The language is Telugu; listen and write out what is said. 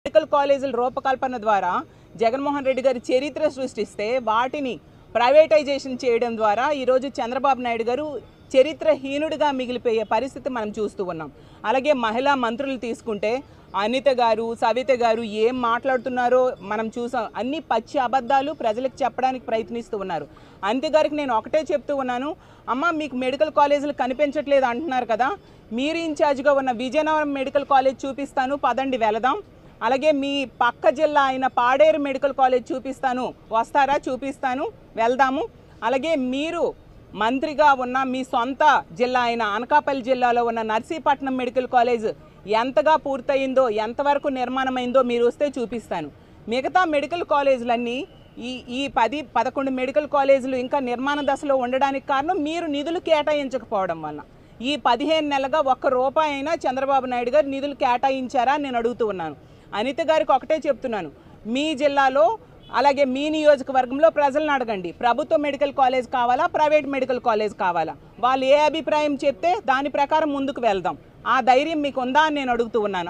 మెడికల్ కాలేజీల రూపకల్పన ద్వారా జగన్మోహన్ రెడ్డి గారు చరిత్ర సృష్టిస్తే వాటిని ప్రైవేటైజేషన్ చేయడం ద్వారా ఈరోజు చంద్రబాబు నాయుడు గారు చరిత్రహీనుడిగా మిగిలిపోయే పరిస్థితి మనం చూస్తూ ఉన్నాం. అలాగే మహిళా మంత్రులు తీసుకుంటే అనిత గారు, సవిత గారు ఏం మాట్లాడుతున్నారో మనం చూసాం. అన్ని పచ్చి అబద్ధాలు ప్రజలకు చెప్పడానికి ప్రయత్నిస్తూ ఉన్నారు. అనిత గారికి నేను ఒకటే చెప్తూ ఉన్నాను, అమ్మ మీకు మెడికల్ కాలేజీలు కనిపించట్లేదు అంటున్నారు కదా, మీరు ఇన్ఛార్జ్గా ఉన్న విజయనగరం మెడికల్ కాలేజ్ చూపిస్తాను, పదండి వెళదాం. అలాగే మీ పక్క జిల్లా అయిన పాడేరు మెడికల్ కాలేజ్ చూపిస్తాను, వస్తారా? చూపిస్తాను, వెళ్దాము. అలాగే మీరు మంత్రిగా ఉన్న మీ సొంత జిల్లా అయిన అనకాపల్లి జిల్లాలో ఉన్న నర్సీపట్నం మెడికల్ కాలేజ్ ఎంతగా పూర్తయిందో, ఎంతవరకు నిర్మాణమైందో మీరు వస్తే చూపిస్తాను. మిగతా మెడికల్ కాలేజీలన్నీ ఈ 10-11 మెడికల్ కాలేజీలు ఇంకా నిర్మాణ దశలో ఉండడానికి కారణం మీరు నిధులు కేటాయించకపోవడం వల్ల. ఈ 15 నెలలుగా ఒక్క రూపాయి అయినా చంద్రబాబు నాయుడు గారు నిధులు కేటాయించారా నేను అడుగుతూ ఉన్నాను. అనిత గారికి ఒకటే చెప్తున్నాను, మీ జిల్లాలో అలాగే మీ నియోజకవర్గంలో ప్రజలను అడగండి, ప్రభుత్వ మెడికల్ కాలేజ్ కావాలా, ప్రైవేట్ మెడికల్ కాలేజ్ కావాలా? వాళ్ళు ఏ అభిప్రాయం చెప్తే దాని ప్రకారం ముందుకు వెళ్దాం. ఆ ధైర్యం మీకు ఉందా అని నేను అడుగుతూ ఉన్నాను.